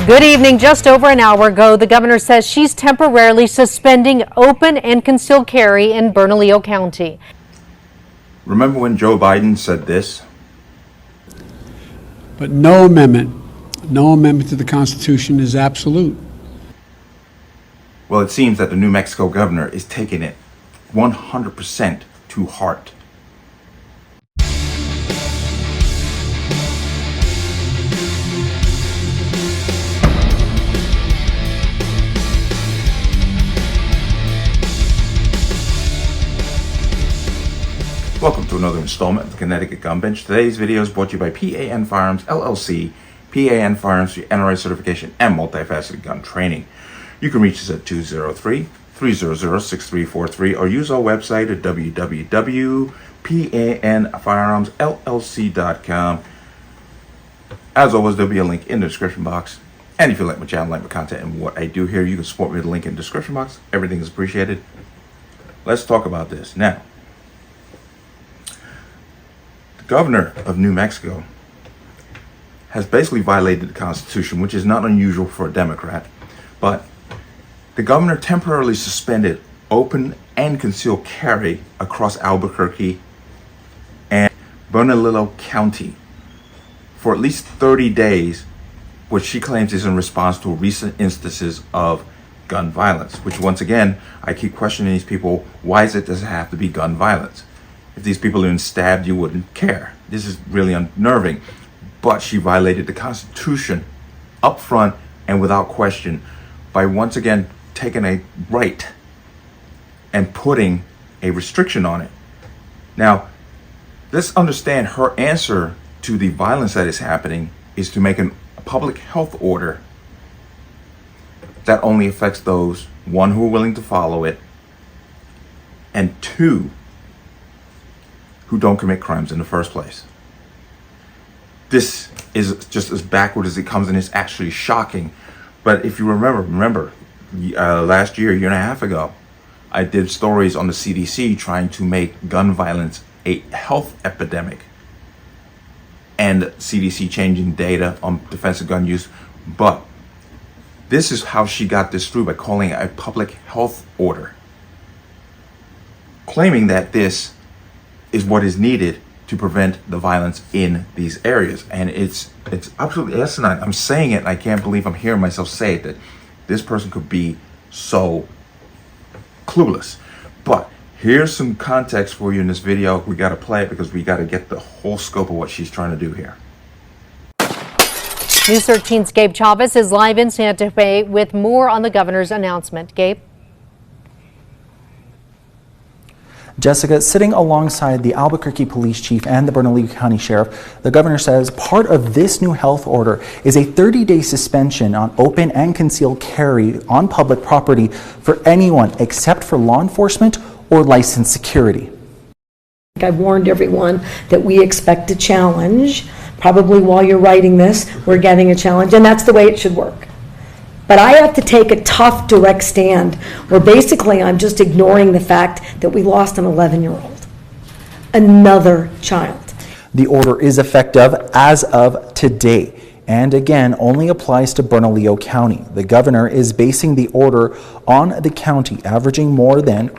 Good evening. Just over an hour ago, the governor says she's temporarily suspending open and concealed carry in Bernalillo County. Remember when Joe Biden said this? But no amendment to the Constitution is absolute. Well, it seems that the New Mexico governor is taking it 100% to heart. Welcome to another installment of the Connecticut Gun Bench. Today's video is brought to you by P.A.N. Firearms, LLC, P.A.N. Firearms for NRA certification and multifaceted gun training. You can reach us at 203-300-6343 or use our website at www.panfirearmsllc.com. As always, there'll be a link in the description box. And if you like my channel, like my content, and what I do here, you can support me with the link in the description box. Everything is appreciated. Let's talk about this now. Governor of New Mexico has basically violated the Constitution, which is not unusual for a Democrat, but the governor temporarily suspended open and concealed carry across Albuquerque and Bernalillo County for at least 30 days, which she claims is in response to recent instances of gun violence, which once again, I keep questioning these people, why does it have to be gun violence? If these people had been stabbed, you wouldn't care. This is really unnerving. But she violated the Constitution up front and without question by once again taking a right and putting a restriction on it. Now, let's understand her answer to the violence that is happening is to make a public health order that only affects those, one, who are willing to follow it, and two, who don't commit crimes in the first place. This is just as backward as it comes, and it's actually shocking. But if you remember, last year and a half ago, I did stories on the CDC trying to make gun violence a health epidemic, and CDC changing data on defensive gun use. But this is how she got this through, by calling it a public health order, claiming that this is what is needed to prevent the violence in these areas. And it's absolutely asinine. I'm saying it and I can't believe I'm hearing myself say it, that this person could be so clueless. But here's some context for you in this video. We got to play it because we got to get the whole scope of what she's trying to do here. News 13's Gabe Chavez is live in Santa Fe with more on the governor's announcement. Gabe? Jessica, sitting alongside the Albuquerque police chief and the Bernalillo County sheriff, the governor says part of this new health order is a 30-day suspension on open and concealed carry on public property for anyone except for law enforcement or licensed security. I've warned everyone that we expect a challenge. Probably while you're writing this, we're getting a challenge, and that's the way it should work. But I have to take a tough, direct stand where basically I'm just ignoring the fact that we lost an 11-year-old, another child. The order is effective as of today, and again only applies to Bernalillo County. The governor is basing the order on the county averaging more than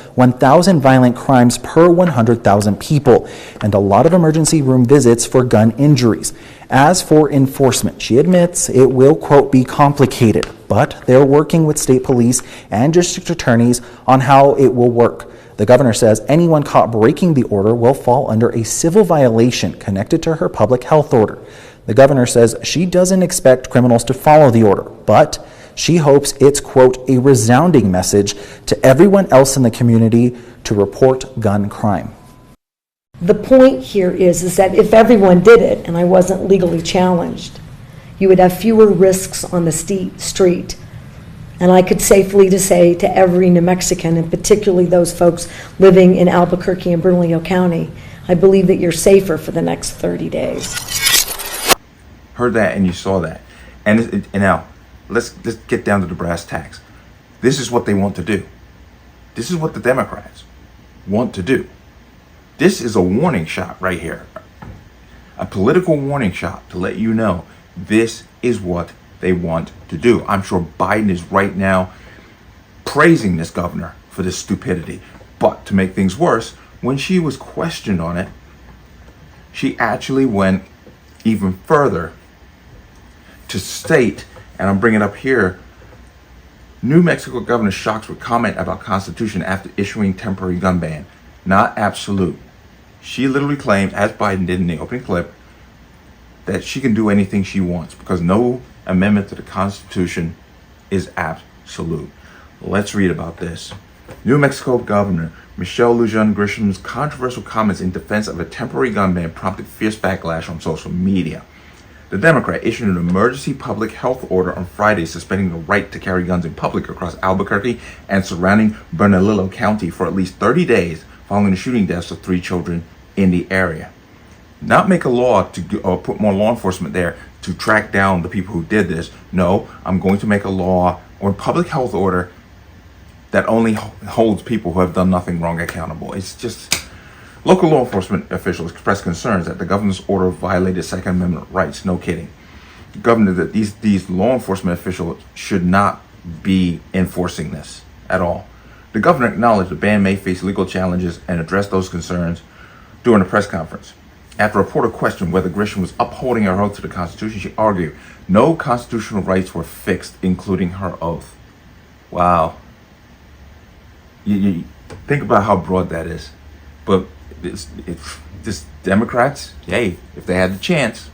1,000 violent crimes per 100,000 people, and a lot of emergency room visits for gun injuries. As for enforcement, she admits it will, quote, be complicated, but they're working with state police and district attorneys on how it will work. The governor says anyone caught breaking the order will fall under a civil violation connected to her public health order. The governor says she doesn't expect criminals to follow the order, but she hopes it's, quote, a resounding message to everyone else in the community to report gun crime. The point here is that if everyone did it and I wasn't legally challenged, you would have fewer risks on the street. And I could safely say to every New Mexican, and particularly those folks living in Albuquerque and Bernalillo County, I believe that you're safer for the next 30 days. Heard that and you saw that. And now, let's get down to the brass tacks. This is what they want to do. This is what the Democrats want to do. This is a warning shot right here. a political warning shot to let you know this is what they want to do. I'm sure Biden is right now praising this governor for this stupidity. But to make things worse, when she was questioned on it, she actually went even further to state, and I'm bringing it up here, New Mexico Governor shocks with comment about Constitution after issuing temporary gun ban. Not absolute. She literally claimed, as Biden did in the opening clip, that she can do anything she wants because no amendment to the Constitution is absolute. Let's read about this. New Mexico Governor Michelle Lujan Grisham's controversial comments in defense of a temporary gun ban prompted fierce backlash on social media. The Democrat issued an emergency public health order on Friday suspending the right to carry guns in public across Albuquerque and surrounding Bernalillo County for at least 30 days following the shooting deaths of 3 children in the area. Not make a law to put more law enforcement there to track down the people who did this. No, I'm going to make a law or public health order that only holds people who have done nothing wrong accountable. It's just, local law enforcement officials expressed concerns that the governor's order violated Second Amendment rights. No kidding. The governor, that these law enforcement officials should not be enforcing this at all. The governor acknowledged the ban may face legal challenges and addressed those concerns during a press conference. After a reporter questioned whether Grisham was upholding her oath to the Constitution, she argued no constitutional rights were fixed, including her oath. Wow. You think about how broad that is. But it's Democrats, hey, if they had the chance.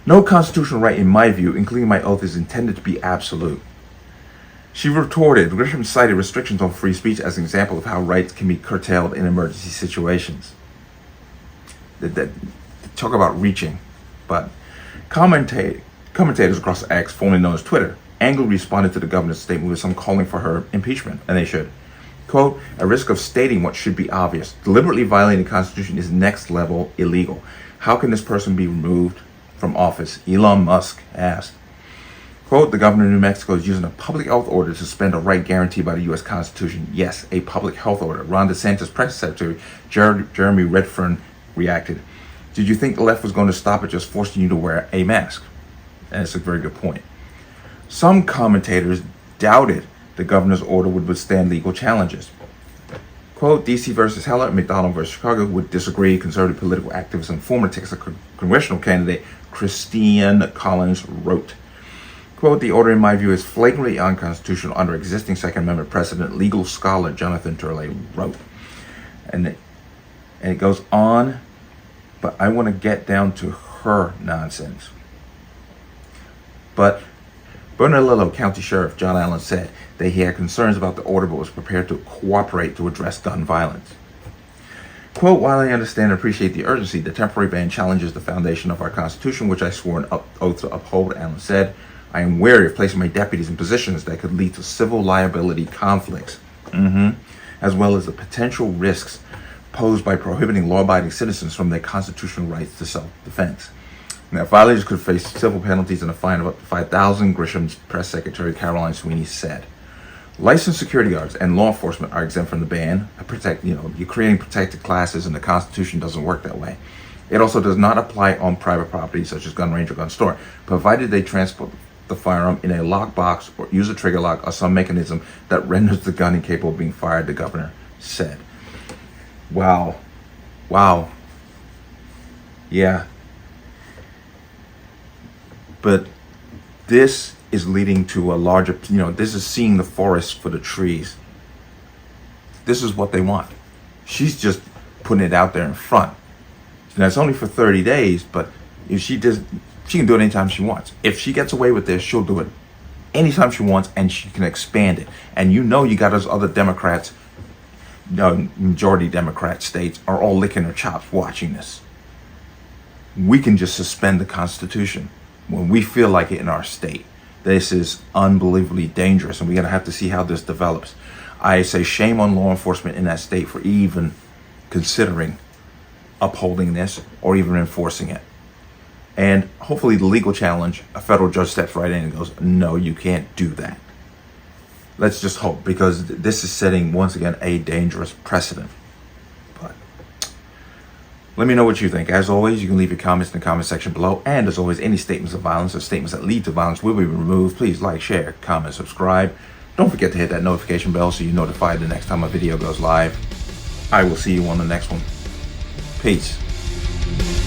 No constitutional right, in my view, including my oath, is intended to be absolute. She retorted, Grisham cited restrictions on free speech as an example of how rights can be curtailed in emergency situations. That talk about reaching. But commentators across X, formerly known as Twitter, angrily responded to the governor's statement with some calling for her impeachment, and they should. Quote, a risk of stating what should be obvious. Deliberately violating the Constitution is next level illegal. How can this person be removed from office? Elon Musk asked. Quote, the governor of New Mexico is using a public health order to suspend a right guaranteed by the U.S. Constitution. Yes, a public health order. Ron DeSantis' press secretary, Jeremy Redfern, reacted. Did you think the left was going to stop at just forcing you to wear a mask? And it's a very good point. Some commentators doubted the governor's order would withstand legal challenges. Quote, D.C. versus Heller, McDonald versus Chicago would disagree, conservative political activist and former Texas congressional candidate Christine Collins wrote. Quote, the order in my view is flagrantly unconstitutional under existing Second Amendment precedent, legal scholar Jonathan Turley wrote. And it goes on, but I want to get down to her nonsense. But Bernalillo County Sheriff John Allen said that he had concerns about the order but was prepared to cooperate to address gun violence. Quote, while I understand and appreciate the urgency, the temporary ban challenges the foundation of our Constitution, which I swore an oath to uphold, Allen said. I am wary of placing my deputies in positions that could lead to civil liability conflicts, as well as the potential risks posed by prohibiting law-abiding citizens from their constitutional rights to self-defense. Now, violators could face civil penalties and a fine of up to $5,000, Grisham's press secretary Caroline Sweeney said. Licensed security guards and law enforcement are exempt from the ban. You're creating protected classes, and the Constitution doesn't work that way. It also does not apply on private property, such as gun range or gun store, provided they transport the firearm in a lockbox or use a trigger lock or some mechanism that renders the gun incapable of being fired, the governor said. Wow. Yeah. But this is leading to a larger, this is seeing the forest for the trees. This is what they want. She's just putting it out there in front. Now, it's only for 30 days, but if she can do it anytime she wants. If she gets away with this, she'll do it anytime she wants, and she can expand it. And you got those other Democrats, majority Democrat states, are all licking their chops watching this. We can just suspend the Constitution when we feel like it in our state. This is unbelievably dangerous, and we're going to have to see how this develops. I say shame on law enforcement in that state for even considering upholding this or even enforcing it. And hopefully the legal challenge, a federal judge steps right in and goes, no, you can't do that. Let's just hope, because this is setting, once again, a dangerous precedent. But Let me know what you think. As always, you can leave your comments in the comment section below. And as always, any statements of violence or statements that lead to violence will be removed. Please like, share, comment, subscribe. Don't forget to hit that notification bell so you're notified the next time a video goes live. I will see you on the next one. Peace.